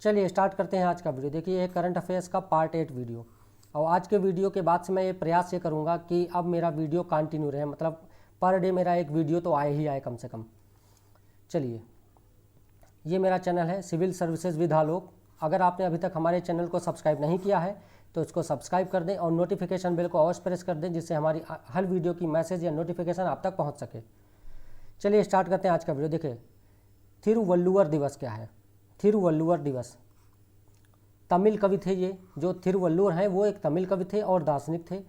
चलिए स्टार्ट करते हैं आज का वीडियो। देखिए ये करंट अफेयर्स का पार्ट 8 वीडियो। और आज के वीडियो के बाद से मैं ये प्रयास ये करूँगा कि अब मेरा वीडियो कंटिन्यू रहे, मतलब पर डे मेरा एक वीडियो तो आए ही आए कम से कम। चलिए, ये मेरा चैनल है सिविल सर्विसेज विद आलोक। अगर आपने अभी तक हमारे चैनल को सब्सक्राइब नहीं किया है तो इसको सब्सक्राइब कर दें और नोटिफिकेशन बेल को अवश्य प्रेस कर दें, जिससे हमारी हर वीडियो की मैसेज या नोटिफिकेशन आप तक पहुँच सके। चलिए स्टार्ट करते हैं आज का वीडियो। देखिए थिरुवल्लुवर दिवस क्या है। थिरुवल्लुवर दिवस तमिल कवि थे। ये जो थिरुवल्लुवर हैं वो एक तमिल कवि थे और दार्शनिक थे।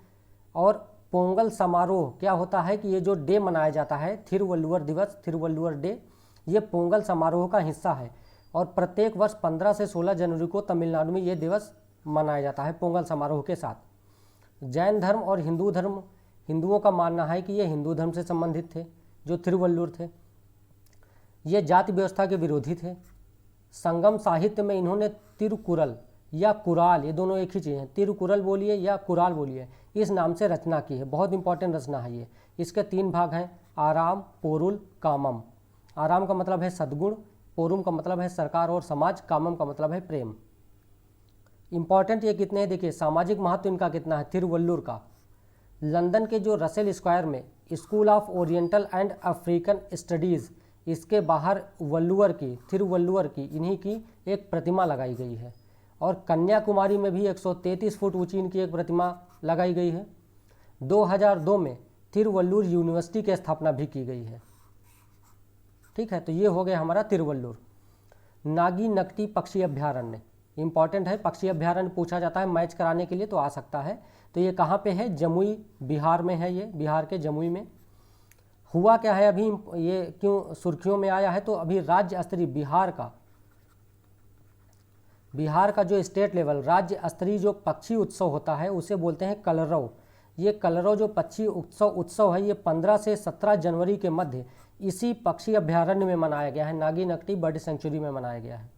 और पोंगल समारोह क्या होता है कि ये जो डे मनाया जाता है थिरुवल्लुवर दिवस, थिरुवल्लुवर डे, ये पोंगल समारोह का हिस्सा है। और प्रत्येक वर्ष 15 से 16 जनवरी को तमिलनाडु में ये दिवस मनाया जाता है पोंगल समारोह के साथ। जैन धर्म और हिंदू धर्म, हिंदुओं का मानना है कि ये हिंदू धर्म से संबंधित थे जो थिरुवल्लुवर थे। ये जाति व्यवस्था के विरोधी थे। संगम साहित्य में इन्होंने तिरुकुरल या कुराल, ये दोनों एक ही चीज़ हैं, तिरुकुरल बोलिए या कुराल बोलिए, इस नाम से रचना की है। बहुत इंपॉर्टेंट रचना है ये। इसके 3 भाग हैं, आराम, पोरुल, कामम। आराम का मतलब है सद्गुण, पोरुम का मतलब है सरकार और समाज, कामम का मतलब है प्रेम। इंपॉर्टेंट ये कितने हैं देखिए, सामाजिक महत्व इनका कितना है थिरुवल्लुवर का। लंदन के जो रसेल स्क्वायर में school of oriental and African studies, इसके बाहर वल्लुवर की, थिरुवल्लुवर की, इन्हीं की एक प्रतिमा लगाई गई है। और कन्याकुमारी में भी 133 फुट ऊंची इनकी एक प्रतिमा लगाई गई है। 2002 में थिरुवल्लुवर यूनिवर्सिटी की स्थापना भी की गई है। ठीक है, तो ये हो गया हमारा तिरुवल्लुवर। नागी नकटी पक्षी अभ्यारण्य इंपॉर्टेंट है। पक्षी अभ्यारण्य पूछा जाता है मैच कराने के लिए तो आ सकता है। तो ये कहाँ पे है? जमुई, बिहार में है। ये बिहार के जमुई में। हुआ क्या है अभी, ये क्यों सुर्खियों में आया है? तो अभी राज्य स्तरीय बिहार का जो स्टेट लेवल राज्य स्तरीय जो पक्षी उत्सव होता है उसे बोलते हैं कलरव। ये कलरव जो पक्षी उत्सव है ये 15 से 17 जनवरी के मध्य इसी पक्षी अभ्यारण्य में मनाया गया है। नागी नकटी बर्ड सेंचुरी में मनाया गया है।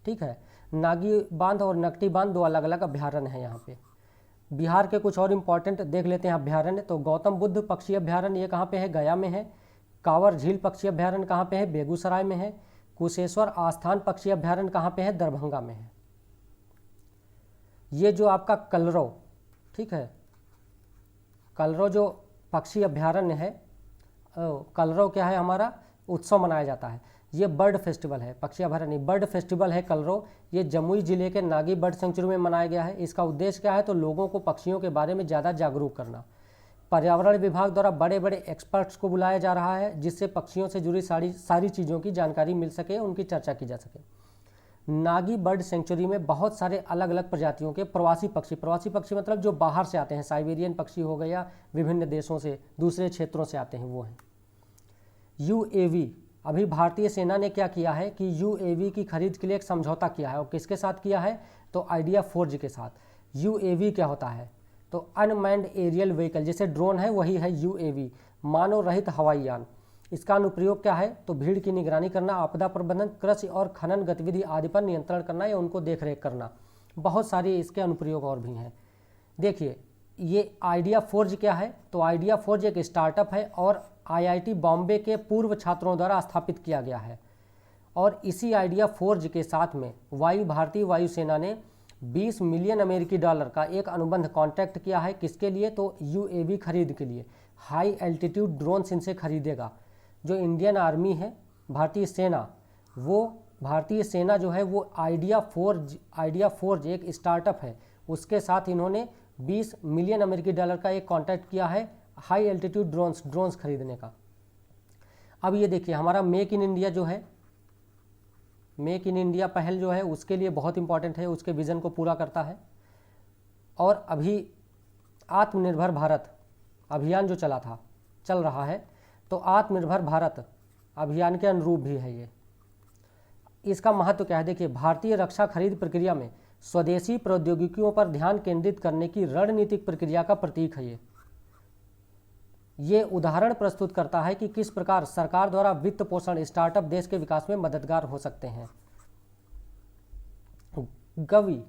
ठीक है, नागी बांध और नकटी बांध 2 अलग अलग अभ्यारण्य हैं यहाँ पे। बिहार के कुछ और इम्पॉर्टेंट देख लेते हैं अभ्यारण्य। तो गौतम बुद्ध पक्षी अभ्यारण्य ये कहाँ पे है? गया में है। कांवर झील पक्षी अभ्यारण्य कहाँ पे है? बेगूसराय में है। कुशेश्वर आस्थान पक्षी अभ्यारण्य कहाँ पे है? दरभंगा में है। ये जो आपका कलरव, ठीक है, कलरव जो पक्षी अभ्यारण्य है, कलरव क्या है हमारा? उत्सव मनाया जाता है। ये बर्ड फेस्टिवल है, पक्षी अभयारण्य बर्ड फेस्टिवल है कलरव। ये जमुई जिले के नागी बर्ड सेंचुरी में मनाया गया है। इसका उद्देश्य क्या है? तो लोगों को पक्षियों के बारे में ज़्यादा जागरूक करना। पर्यावरण विभाग द्वारा बड़े बड़े एक्सपर्ट्स को बुलाया जा रहा है जिससे पक्षियों से जुड़ी सारी चीज़ों की जानकारी मिल सके, उनकी चर्चा की जा सके। नागी बर्ड सेंचुरी में बहुत सारे अलग अलग प्रजातियों के प्रवासी पक्षी मतलब जो बाहर से आते हैं, साइबेरियन पक्षी हो गए या विभिन्न देशों से, दूसरे क्षेत्रों से आते हैं, वो हैं। यूएवी, अभी भारतीय सेना ने क्या किया है कि यूएवी की खरीद के लिए एक समझौता किया है। और किसके साथ किया है? तो आइडिया फोर्ज के साथ। यूएवी क्या होता है? तो अनमैन्ड एरियल व्हीकल, जैसे ड्रोन है वही है यूएवी, मानव रहित हवाई यान। इसका अनुप्रयोग क्या है? तो भीड़ की निगरानी करना, आपदा प्रबंधन, कृषि और खनन गतिविधि आदि पर नियंत्रण करना या उनको देखरेख करना। बहुत सारे इसके अनुप्रयोग और भी हैं। देखिए ये आइडिया फोर्ज क्या है? तो आइडिया फोर्ज एक स्टार्टअप है और आईआईटी बॉम्बे के पूर्व छात्रों द्वारा स्थापित किया गया है। और इसी आइडिया फोर्ज के साथ में भारतीय वायुसेना ने 20 मिलियन अमेरिकी डॉलर का एक अनुबंध कॉन्ट्रैक्ट किया है। किसके लिए? तो यूएवी खरीद के लिए। हाई एल्टीट्यूड ड्रोन्स इनसे खरीदेगा। जो इंडियन आर्मी है, भारतीय सेना जो है वो आइडिया फोर्ज एक स्टार्टअप है, उसके साथ इन्होंने 20 मिलियन अमेरिकी डॉलर का एक कॉन्ट्रैक्ट किया है हाई एल्टीट्यूड ड्रोन्स खरीदने का। अब ये देखिए हमारा मेक इन इंडिया जो है, मेक इन इंडिया पहल जो है उसके लिए बहुत इंपॉर्टेंट है, उसके विज़न को पूरा करता है। और अभी आत्मनिर्भर भारत अभियान जो चल रहा है, तो आत्मनिर्भर भारत अभियान के अनुरूप भी है ये। इसका महत्व क्या है? देखिए भारतीय रक्षा खरीद प्रक्रिया में स्वदेशी प्रौद्योगिकियों पर ध्यान केंद्रित करने की रणनीतिक प्रक्रिया का प्रतीक है ये उदाहरण प्रस्तुत करता है कि किस प्रकार सरकार द्वारा वित्त पोषण स्टार्टअप देश के विकास में मददगार हो सकते हैं। गवि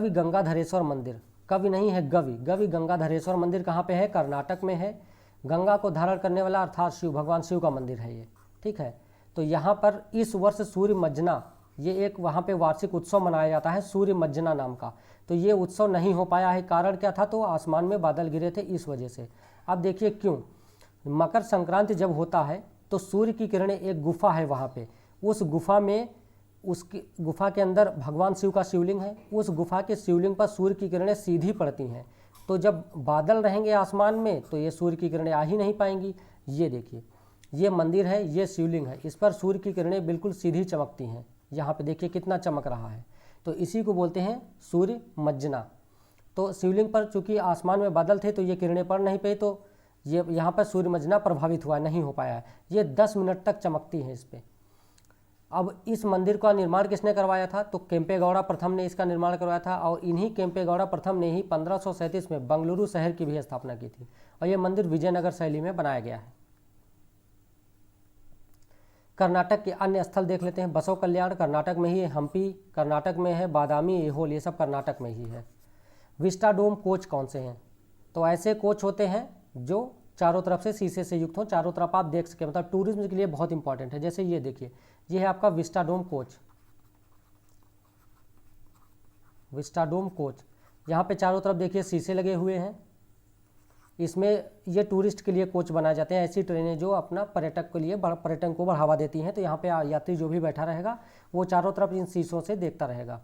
गंगाधरेश्वर मंदिर, कवि नहीं है गवि गंगाधरेश्वर मंदिर कहाँ पे है? कर्नाटक में है। गंगा को धारण करने वाला अर्थात भगवान शिव का मंदिर है ये। ठीक है, तो यहाँ पर इस वर्ष सूर्य मज्जना ये एक वहाँ पे वार्षिक उत्सव मनाया जाता है सूर्य मज्जना नाम का। तो ये उत्सव नहीं हो पाया है, कारण क्या था, तो आसमान में बादल गिरे थे इस वजह से। अब देखिए क्यों, मकर संक्रांति जब होता है तो सूर्य की किरणें, एक गुफा है वहाँ पे, उस गुफा में, उसकी गुफा के अंदर भगवान शिव का शिवलिंग है, उस गुफा के शिवलिंग पर सूर्य की किरणें सीधी पड़ती हैं। तो जब बादल रहेंगे आसमान में तो ये सूर्य की किरणें आ ही नहीं पाएंगी। ये देखिए, ये मंदिर है, ये शिवलिंग है, इस पर सूर्य की किरणें बिल्कुल सीधी चमकती हैं। यहाँ पे देखिए कितना चमक रहा है, तो इसी को बोलते हैं सूर्य मज्जना। तो शिवलिंग पर चूंकि आसमान में बादल थे तो ये किरणें पड़ नहीं पाई, तो ये यहाँ पर सूर्य मज्जना प्रभावित हुआ, नहीं हो पाया है। ये 10 मिनट तक चमकती है इस पर। अब इस मंदिर का निर्माण किसने करवाया था, तो केम्पेगौड़ा प्रथम ने इसका निर्माण करवाया था, और इन्हीं केम्पेगौड़ा प्रथम ने ही 1537 में बंगलुरु शहर की भी स्थापना की थी। और ये मंदिर विजयनगर शैली में बनाया गया है। कर्नाटक के अन्य स्थल देख लेते हैं। बसव कल्याण कर्नाटक में ही है, हम्पी कर्नाटक में है, बादामी, ऐहोल ये सब कर्नाटक में ही है। विस्टाडोम कोच कौन से हैं, तो ऐसे कोच होते हैं जो चारों तरफ से शीशे से युक्त हो, चारों तरफ आप देख सकें, मतलब टूरिज्म के लिए बहुत इंपॉर्टेंट है। जैसे ये देखिए, ये है आपका विस्टाडोम कोच। विस्टाडोम कोच, यहाँ पे चारों तरफ देखिए शीशे लगे हुए हैं। इसमें ये टूरिस्ट के लिए कोच बनाए जाते हैं, ऐसी ट्रेनें जो अपना पर्यटक के लिए, पर्यटन को बढ़ावा देती हैं। तो यहाँ पे यात्री जो भी बैठा रहेगा वो चारों तरफ इन शीशों से देखता रहेगा।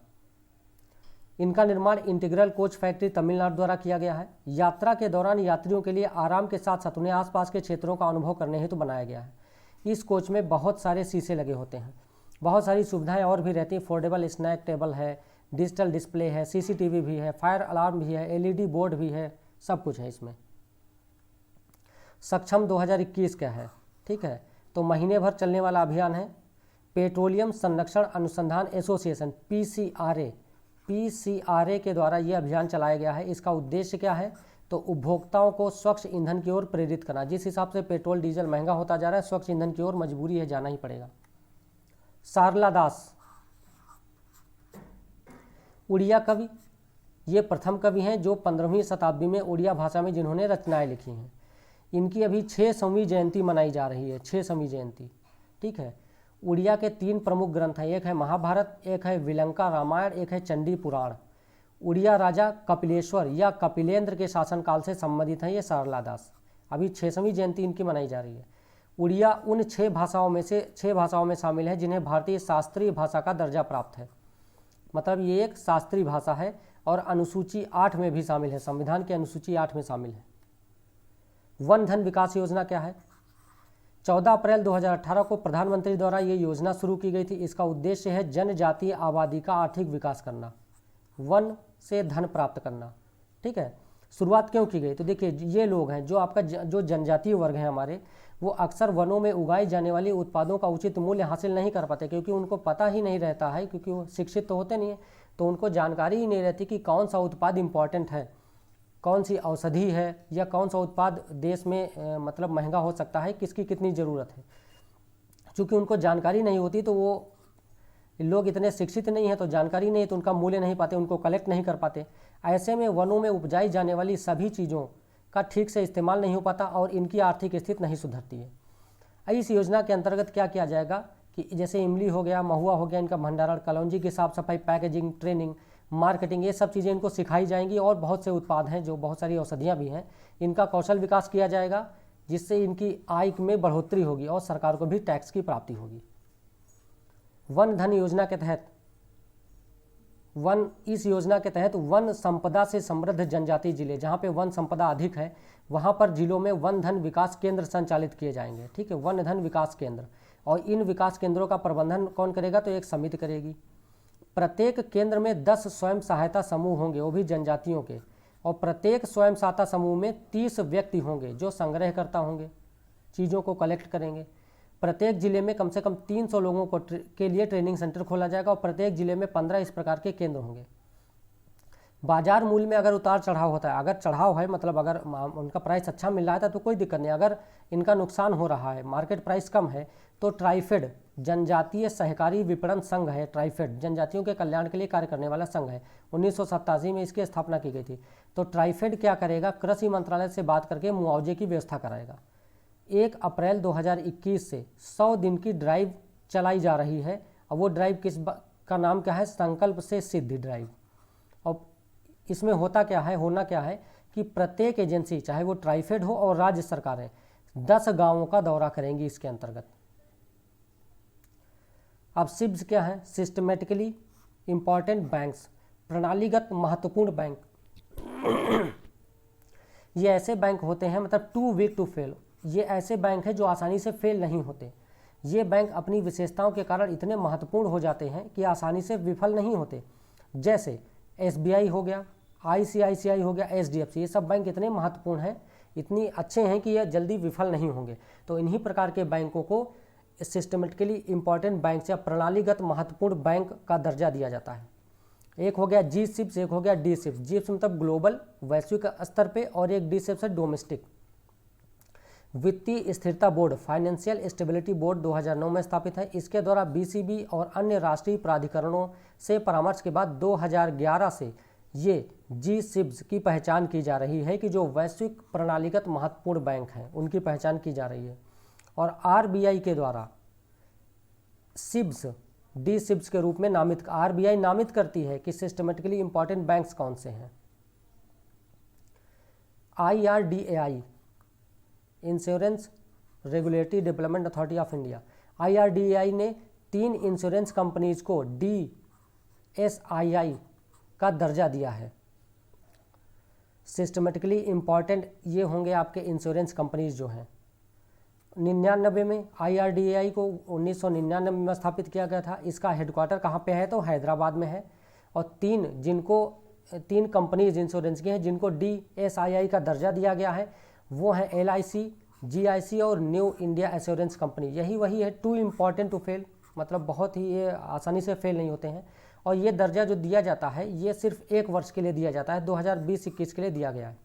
इनका निर्माण इंटीग्रल कोच फैक्ट्री तमिलनाडु द्वारा किया गया है। यात्रा के दौरान यात्रियों के लिए आराम के साथ साथ उन्हें आसपास के क्षेत्रों का अनुभव करने हेतु बनाया गया है। इस कोच में बहुत सारे शीशे लगे होते हैं, बहुत सारी सुविधाएं और भी रहती हैं। फोल्डेबल स्नैक टेबल है, डिजिटल डिस्प्ले है, CCTV भी है, फायर अलार्म भी है, LED बोर्ड भी है, सब कुछ है इसमें। सक्षम 2021 क्या है, ठीक है, तो महीने भर चलने वाला अभियान है। पेट्रोलियम संरक्षण अनुसंधान एसोसिएशन PCRA के द्वारा ये अभियान चलाया गया है। इसका उद्देश्य क्या है, तो उपभोक्ताओं को स्वच्छ ईंधन की ओर प्रेरित करना। जिस हिसाब से पेट्रोल डीजल महंगा होता जा रहा है, स्वच्छ ईंधन की ओर मजबूरी है, जाना ही पड़ेगा। सारला दास उड़िया कवि, ये प्रथम कवि हैं जो 15वीं शताब्दी में उड़िया भाषा में जिन्होंने रचनाएं लिखी हैं। इनकी अभी 600वीं जयंती मनाई जा रही है, 600वीं जयंती, ठीक है। उड़िया के 3 प्रमुख ग्रंथ हैं, एक है महाभारत, एक है विलंका रामायण, एक है चंडी पुराण। उड़िया राजा कपिलेश्वर या कपिलेंद्र के शासनकाल से संबंधित हैं ये सारला दास। अभी 600वीं जयंती इनकी मनाई जा रही है। उड़िया उन 6 भाषाओं में शामिल है जिन्हें भारतीय शास्त्रीय भाषा का दर्जा प्राप्त है। मतलब ये एक शास्त्रीय भाषा है और अनुसूची 8 में भी शामिल है, संविधान की अनुसूची 8 में शामिल है। वन धन विकास योजना क्या है, 14 अप्रैल 2018 को प्रधानमंत्री द्वारा ये योजना शुरू की गई थी। इसका उद्देश्य है जनजातीय आबादी का आर्थिक विकास करना, वन से धन प्राप्त करना, ठीक है। शुरुआत क्यों की गई, तो देखिए ये लोग हैं जो आपका जो जनजातीय वर्ग हैं हमारे, वो अक्सर वनों में उगाई जाने वाली उत्पादों का उचित मूल्य हासिल नहीं कर पाते, क्योंकि उनको पता ही नहीं रहता है, क्योंकि वो शिक्षित तो होते नहीं है, तो उनको जानकारी ही नहीं रहती कि कौन सा उत्पाद इम्पॉर्टेंट है, कौन सी औषधि है, या कौन सा उत्पाद देश में मतलब महंगा हो सकता है, किसकी कितनी ज़रूरत है। चूँकि उनको जानकारी नहीं होती, तो वो लोग इतने शिक्षित नहीं हैं, तो जानकारी नहीं है, तो उनका मूल्य नहीं पाते, उनको कलेक्ट नहीं कर पाते। ऐसे में वनों में उपजाई जाने वाली सभी चीज़ों का ठीक से इस्तेमाल नहीं हो पाता और इनकी आर्थिक स्थिति नहीं सुधरती है। इस योजना के अंतर्गत क्या किया जाएगा कि जैसे इमली हो गया, महुआ हो गया, इनका भंडारण, कलौंजी की साफ सफाई, पैकेजिंग, ट्रेनिंग, मार्केटिंग, ये सब चीज़ें इनको सिखाई जाएंगी। और बहुत से उत्पाद हैं, जो बहुत सारी औषधियाँ भी हैं, इनका कौशल विकास किया जाएगा, जिससे इनकी आय में बढ़ोतरी होगी और सरकार को भी टैक्स की प्राप्ति होगी। वन धन योजना के तहत इस योजना के तहत वन संपदा से समृद्ध जनजातीय जिले, जहाँ पे वन संपदा अधिक है, वहाँ पर जिलों में वन धन विकास केंद्र संचालित किए जाएंगे, ठीक है, वन धन विकास केंद्र। और इन विकास केंद्रों का प्रबंधन कौन करेगा, तो एक समिति करेगी। प्रत्येक केंद्र में 10 स्वयं सहायता समूह होंगे, वो भी जनजातियों के, और प्रत्येक स्वयं सहायता समूह में 30 व्यक्ति होंगे जो संग्रहकर्ता होंगे, चीज़ों को कलेक्ट करेंगे। प्रत्येक जिले में कम से कम 300 लोगों को के लिए ट्रेनिंग सेंटर खोला जाएगा और प्रत्येक जिले में 15 इस प्रकार के केंद्र होंगे। बाजार मूल्य में अगर उतार चढ़ाव होता है, अगर चढ़ाव है, मतलब अगर उनका प्राइस अच्छा मिल रहा है तो कोई दिक्कत नहीं। अगर इनका नुकसान हो रहा है, मार्केट प्राइस कम है, तो ट्राइफेड जनजातीय सहकारी विपणन संघ है, ट्राइफेड जनजातियों के कल्याण के लिए कार्य करने वाला संघ है, 1987 में इसकी स्थापना की गई थी। तो ट्राइफेड क्या करेगा, कृषि मंत्रालय से बात करके मुआवजे की व्यवस्था कराएगा। 1 अप्रैल 2021 से 100 दिन की ड्राइव चलाई जा रही है। और वो ड्राइव का नाम क्या है, संकल्प से सिद्धि ड्राइव। और इसमें होता क्या है, होना क्या है कि प्रत्येक एजेंसी, चाहे वो ट्राइफेड हो और राज्य सरकारें, 10 गांवों का दौरा करेंगी इसके अंतर्गत। अब सिब्स क्या है, सिस्टमेटिकली इंपॉर्टेंट बैंक्स, प्रणालीगत महत्वपूर्ण बैंक। ये ऐसे बैंक होते हैं, मतलब टू वीक टू फेल, ये ऐसे बैंक हैं जो आसानी से फेल नहीं होते। ये बैंक अपनी विशेषताओं के कारण इतने महत्वपूर्ण हो जाते हैं कि आसानी से विफल नहीं होते। जैसे SBI हो गया, ICICI हो गया, HDFC, ये सब बैंक इतने महत्वपूर्ण हैं, इतनी अच्छे हैं कि ये जल्दी विफल नहीं होंगे। तो इन्हीं प्रकार के बैंकों को सिस्टमेटिकली इंपॉर्टेंट बैंक या प्रणालीगत महत्वपूर्ण बैंक का दर्जा दिया जाता है। एक हो गया जी सिप्स, एक हो गया डी सिप्स। जी सिप्स मतलब ग्लोबल, वैश्विक स्तर पे, और एक डी सिप्स है डोमेस्टिक। वित्तीय स्थिरता बोर्ड, फाइनेंशियल स्टेबिलिटी बोर्ड 2009 में स्थापित है। इसके द्वारा BCB और अन्य राष्ट्रीय प्राधिकरणों से परामर्श के बाद 2011 से ये जी सिप्स की पहचान की जा रही है कि जो वैश्विक प्रणालीगत महत्वपूर्ण बैंक हैं उनकी पहचान की जा रही है। और RBI के द्वारा सिब्स डी सिब्स के रूप में नामित, RBI नामित करती है कि सिस्टमेटिकली इंपॉर्टेंट बैंक्स कौन से हैं। IRDAI, insurance regulatory development authority of India, IRDAI ने 3 इंश्योरेंस कंपनीज को DSII का दर्जा दिया है। सिस्टमेटिकली इंपॉर्टेंट ये होंगे आपके इंश्योरेंस कंपनीज जो हैं। 99 में IRDAI को 1999 में स्थापित किया गया था। इसका हेडक्वार्टर कहाँ पे है, तो हैदराबाद में है। और 3 कंपनीज इंश्योरेंस की हैं जिनको DSII का दर्जा दिया गया है, वो हैं LIC, GIC और न्यू इंडिया एश्योरेंस कंपनी। यही वही है टू इम्पॉर्टेंट टू फेल, मतलब बहुत ही ये आसानी से फेल नहीं होते हैं। और ये दर्जा जो दिया जाता है ये सिर्फ 1 वर्ष के लिए दिया जाता है, 2020-21 के लिए दिया गया है।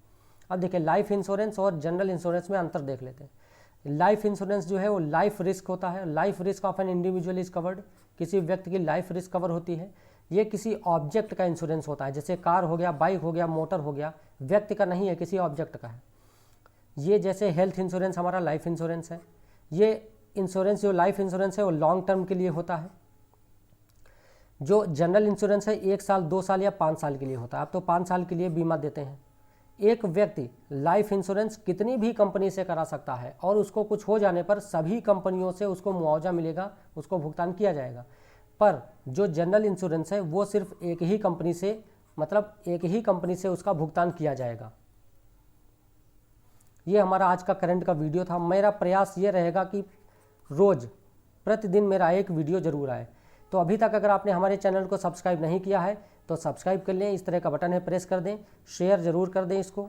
अब देखिए लाइफ इंश्योरेंस और जनरल इंश्योरेंस में अंतर देख लेते हैं। लाइफ इंश्योरेंस जो है वो लाइफ रिस्क होता है। Life risk of an individual is covered, किसी व्यक्ति की लाइफ रिस्क कवर होती है। ये किसी ऑब्जेक्ट का इंश्योरेंस होता है, जैसे कार हो गया, बाइक हो गया, मोटर हो गया, व्यक्ति का नहीं है, किसी ऑब्जेक्ट का है। ये जैसे हेल्थ इंश्योरेंस हमारा लाइफ इंश्योरेंस है। ये इंश्योरेंस जो लाइफ इंश्योरेंस है वो लॉन्ग टर्म के लिए होता है। जो जनरल इंश्योरेंस है 1 साल, 2 साल या 5 साल के लिए होता है। आप तो 5 साल के लिए बीमा देते हैं। एक व्यक्ति लाइफ इंश्योरेंस कितनी भी कंपनी से करा सकता है और उसको कुछ हो जाने पर सभी कंपनियों से उसको मुआवजा मिलेगा, उसको भुगतान किया जाएगा। पर जो जनरल इंश्योरेंस है वो सिर्फ एक ही कंपनी से, मतलब एक ही कंपनी से उसका भुगतान किया जाएगा। ये हमारा आज का करंट का वीडियो था। मेरा प्रयास ये रहेगा कि रोज़ प्रतिदिन मेरा एक वीडियो जरूर आए। तो अभी तक अगर आपने हमारे चैनल को सब्सक्राइब नहीं किया है तो सब्सक्राइब कर लें, इस तरह का बटन है प्रेस कर दें, शेयर ज़रूर कर दें, इसको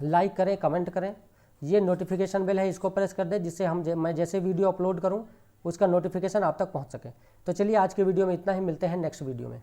लाइक करें, कमेंट करें। ये नोटिफिकेशन बेल है, इसको प्रेस कर दें जिससे मैं जैसे वीडियो अपलोड करूं उसका नोटिफिकेशन आप तक पहुंच सके। तो चलिए आज के वीडियो में इतना ही, मिलते हैं नेक्स्ट वीडियो में।